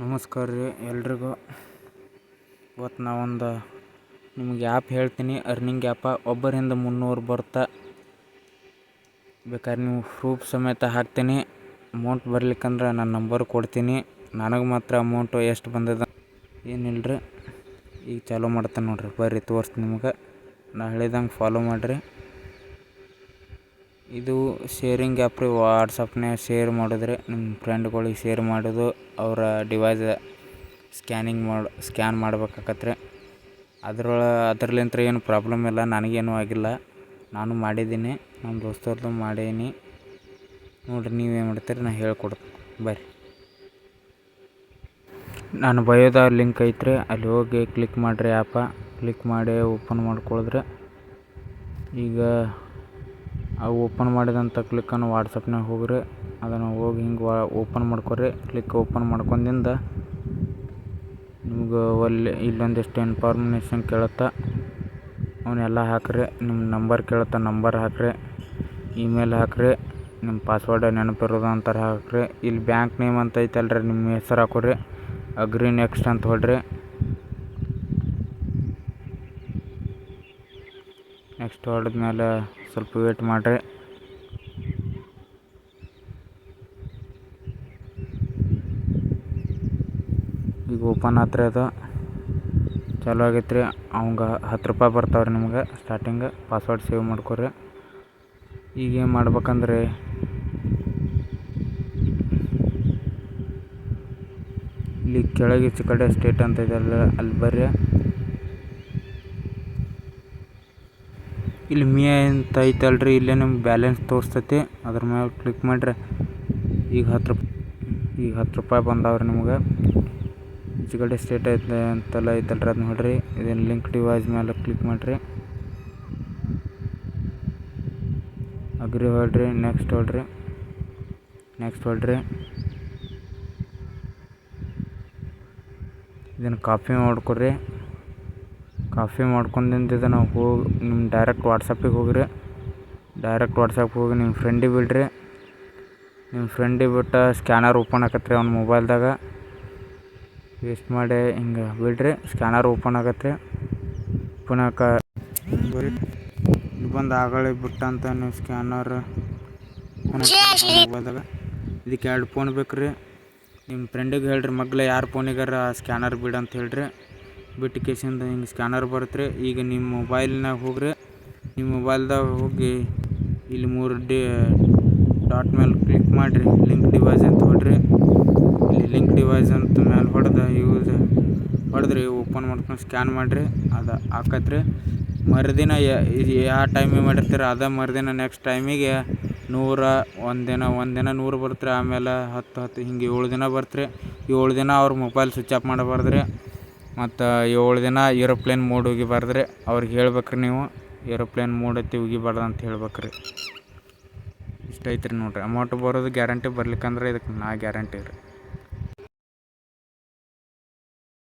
ನಮಸ್ಕಾರ ರೀ ಎಲ್ರಿಗೂ. ಇವತ್ತು ನಾವೊಂದು ನಿಮಗೆ ಆ್ಯಪ್ ಹೇಳ್ತೀನಿ, ಅರ್ನಿಂಗ್ ಆ್ಯಪ. ಒಬ್ಬರಿಂದ 300 ಬರ್ತಾ. ಬೇಕಾದ್ರೆ ನೀವು ಪ್ರೂಫ್ ಸಮೇತ ಹಾಕ್ತೀನಿ. ಅಮೌಂಟ್ ಬರ್ಲಿಕ್ಕಂದ್ರೆ ನನ್ನ ನಂಬರ್ ಕೊಡ್ತೀನಿ. ನನಗೆ ಮಾತ್ರ ಅಮೌಂಟು ಎಷ್ಟು ಬಂದದ ಏನಿಲ್ಲರಿ. ಈಗ ಚಾಲೂ ಮಾಡ್ತೇನೆ ನೋಡಿರಿ, ಬರ್ರಿ ತೋರಿಸ್ತೀನಿ ನಿಮಗೆ. ನಾ ಹೇಳಿದಂಗೆ ಫಾಲೋ ಮಾಡಿರಿ. ಇದು ಶೇರಿಂಗ್ ಆ್ಯಪ್ ರೀ. ವಾಟ್ಸಪ್ನಾಗ ಶೇರ್ ಮಾಡಿದ್ರೆ ನಿಮ್ಮ ಫ್ರೆಂಡ್ಗಳಿಗೆ ಶೇರ್ ಮಾಡೋದು. ಅವರ ಡಿವೈಸ್ ಸ್ಕ್ಯಾನ್ ಮಾಡ್ಬೇಕಾಕತ್ರಿ. ಅದ್ರಲ್ಲಿಂತ್ರ ಏನು ಪ್ರಾಬ್ಲಮ್ ಇಲ್ಲ, ನನಗೇನು ಆಗಿಲ್ಲ. ನಾನು ಮಾಡಿದ್ದೀನಿ, ನಮ್ಮ ದೋಸ್ತರದ್ದು ಮಾಡೀನಿ. ನೋಡಿರಿ ನೀವೇನು ಮಾಡ್ತೀರಿ, ನಾನು ಹೇಳ್ಕೊಡ್ತೀನಿ ಬರ್ರಿ. ನಾನು ಬಯೋದ ಲಿಂಕ್ ಐತ್ರಿ, ಅಲ್ಲಿ ಹೋಗಿ ಕ್ಲಿಕ್ ಮಾಡಿರಿ. ಆ್ಯಪ ಕ್ಲಿಕ್ ಮಾಡಿ ಓಪನ್ ಮಾಡ್ಕೊಳಿದ್ರೆ ಈಗ ಓಪನ್ ಮಾಡಿದಂಥ ಕ್ಲಿಕ್ಕನ್ನು ವಾಟ್ಸಪ್ನಾಗ ಹೋಗ್ರಿ. ಅದನ್ನು ಹೋಗಿ ಹಿಂಗೆ ಓಪನ್ ಮಾಡ್ಕೊರಿ. ಕ್ಲಿಕ್ ಓಪನ್ ಮಾಡ್ಕೊಂಡಿಂದ ನಿಮ್ಗೆ ಇಲ್ಲೊಂದಿಷ್ಟು ಇನ್ಫಾರ್ಮೇಷನ್ ಕೇಳುತ್ತಾ, ಅವನ್ನೆಲ್ಲ ಹಾಕ್ರಿ. ನಿಮ್ಮ ನಂಬರ್ ಕೇಳುತ್ತಾ, ನಂಬರ್ ಹಾಕ್ರಿ. ಇಮೇಲ್ ಹಾಕ್ರಿ. ನಿಮ್ಮ ಪಾಸ್ವರ್ಡ್ ನೆನಪಿರೋದು ಅಂತಾರೆ ಹಾಕ್ರಿ. ಇಲ್ಲಿ ಬ್ಯಾಂಕ್ ನೇಮ್ ಅಂತ ಐತಲ್ರಿ, ನಿಮ್ಮ ಹೆಸರು ಹಾಕೋರಿ. ಅಗ್ರಿ ನೆಕ್ಸ್ಟ್ ಅಂತ ಹೊಡ್ರಿ. ನೆಕ್ಸ್ಟ್ ಹೊಡೆದ್ಮೇಲೆ ಸ್ವಲ್ಪ ವೇಟ್ ಮಾಡಿರಿ. ಈಗ ಓಪನ್ ಆತ್ರಿ, ಅದು ಚಾಲೂ ಆಗೈತೆ ರೀ. ಅವಂಗೆ ₹10 ಬರ್ತಾವ್ರಿ ನಿಮ್ಗೆ ಸ್ಟಾರ್ಟಿಂಗ್. ಪಾಸ್ವರ್ಡ್ ಸೇವ್ ಮಾಡ್ಕೊರಿ. ಈಗ ಏನು ಮಾಡ್ಬೇಕಂದ್ರೆ ಇಲ್ಲಿ ಕೆಳಗೆ ಈಚೆ ಕಡೆ ಸ್ಟೇಟ್ ಅಂತ ಇದೆಯಲ್ಲ, ಅಲ್ಲಿ ಬರ್ರಿ. ಇಲ್ಲಿ ಮೀ ಅಂತ ಐತಲ್ರಿ, ಇಲ್ಲೇ ನಿಮ್ಗೆ ಬ್ಯಾಲೆನ್ಸ್ ತೋರಿಸ್ತೈತಿ. ಅದ್ರ ಮೇಲೆ ಕ್ಲಿಕ್ ಮಾಡಿರಿ. ಈಗ ₹10 ಬಂದಾವ್ರಿ ನಿಮ್ಗೆ. ಈಚೆ ಕಡೆ ಸ್ಟೇಟ್ ಐತೆ ಅಂತೆಲ್ಲ ಐತಲ್ರಿ, ಅದು ನೋಡಿರಿ. ಇದೇನು ಲಿಂಕ್ ಡಿವೈಸ್ ಮೇಲೆ ಕ್ಲಿಕ್ ಮಾಡಿರಿ. ಅಗ್ರಿ ಹೊಡ್ರಿ. ನೆಕ್ಸ್ಟ್ ಹೊಡ್ರಿ. ಇದನ್ನು ಕಾಪಿ ಮಾಡ್ಕೊರಿ. ಕಾಪಿ ಮಾಡ್ಕೊಂಡಿಂದ ಇದನ್ನು ಹೋಗಿ ನಿಮ್ಮ ಡೈರೆಕ್ಟ್ ವಾಟ್ಸಪ್ಪಿಗೆ ಹೋಗ್ರಿ. ಡೈರೆಕ್ಟ್ ವಾಟ್ಸಪ್ಗೆ ಹೋಗಿ ನಿಮ್ಮ ಫ್ರೆಂಡಿಗೆ ಬಿಡ್ರಿ. ನಿಮ್ಮ ಫ್ರೆಂಡಿಗೆ ಬಿಟ್ಟು ಸ್ಕ್ಯಾನರ್ ಓಪನ್ ಆಗತ್ತೆ ರೀ ಅವ್ನ ಮೊಬೈಲ್ದಾಗ. ವೇಸ್ಟ್ ಮಾಡಿ ಹಿಂಗೆ ಬಿಡ್ರಿ. ಸ್ಕ್ಯಾನರ್ ಓಪನ್ ಆಗತ್ತೆ. ಓಪನ್ ಬರ್ರಿ. ಇಲ್ಲಿ ಬಂದು ಆಗಳೇ ಬಿಟ್ಟಂತ ನೀವು ಸ್ಕ್ಯಾನರ್ ಮೊಬೈಲ್ದಾಗ. ಇದಕ್ಕೆ 2 ಫೋನ್ ಬೇಕು ರೀ. ನಿಮ್ಮ ಫ್ರೆಂಡಿಗೆ ಹೇಳ್ರಿ, ಮಗ್ಲ ಯಾರ ಫೋನಿಗಾರ ಸ್ಕ್ಯಾನರ್ ಬಿಡು ಅಂತ ಹೇಳ್ರಿ. ಬಿಟ್ಟು ಕೇಸಿಂದ ಹಿಂಗೆ ಸ್ಕ್ಯಾನರ್ ಬರುತ್ತೆ ರೀ. ಈಗ ನಿಮ್ಮ ಮೊಬೈಲ್ನಾಗ ಹೋಗ್ರಿ. ನಿಮ್ಮ ಮೊಬೈಲ್ದಾಗ ಹೋಗಿ ಇಲ್ಲಿ 3 ಡಾಟ್ ಮೇಲೆ ಕ್ಲಿಕ್ ಮಾಡಿರಿ. ಲಿಂಕ್ ಡಿವೈಸ್ ಅಂತ ಹೊಡ್ರಿ. ಇಲ್ಲಿ ಲಿಂಕ್ ಡಿವೈಸ್ ಅಂತ ಮೇಲೆ ಹೊಡೆದ್ರಿ. ಓಪನ್ ಮಾಡ್ಕೊಂಡು ಸ್ಕ್ಯಾನ್ ಮಾಡಿರಿ. ಅದು ಹಾಕತ್ರಿ. ಮರುದಿನ ಯಾವ ಟೈಮಿಗೆ ಮಾಡಿರ್ತೀರ ಅದೇ ಮರುದಿನ ನೆಕ್ಸ್ಟ್ ಟೈಮಿಗೆ 100 ಒಂದಿನ 100 ಬರುತ್ತೆ. ಆಮೇಲೆ 10 ಹಿಂಗೆ 7 ದಿನ ಬರ್ತ್ರಿ. 7 ದಿನ ಅವ್ರ ಮೊಬೈಲ್ ಸ್ವಿಚ್ ಆಫ್ ಮಾಡಬಾರ್ದು ರೀ. ಮತ್ತು 7 ದಿನ ಏರೋಪ್ಲೇನ್ ಮೋಡ್ ಹೋಗಿಬಾರ್ದು ರೀ. ಅವ್ರಿಗೆ ಹೇಳ್ಬೇಕ್ರಿ, ನೀವು ಏರೋಪ್ಲೇನ್ ಮೋಡ್ ಐತಿ ಹೋಗಿಬಾರ್ದು ಅಂತ ಹೇಳ್ಬೇಕ್ರಿ. ಇಷ್ಟ ಐತ್ರಿ ನೋಡಿರಿ. ಅಮೌಂಟ್ ಬರೋದು ಗ್ಯಾರಂಟಿ, ಬರ್ಲಿಕ್ಕಂದ್ರೆ ಇದಕ್ಕೆ ನಾ ಗ್ಯಾರಂಟಿ ರೀ.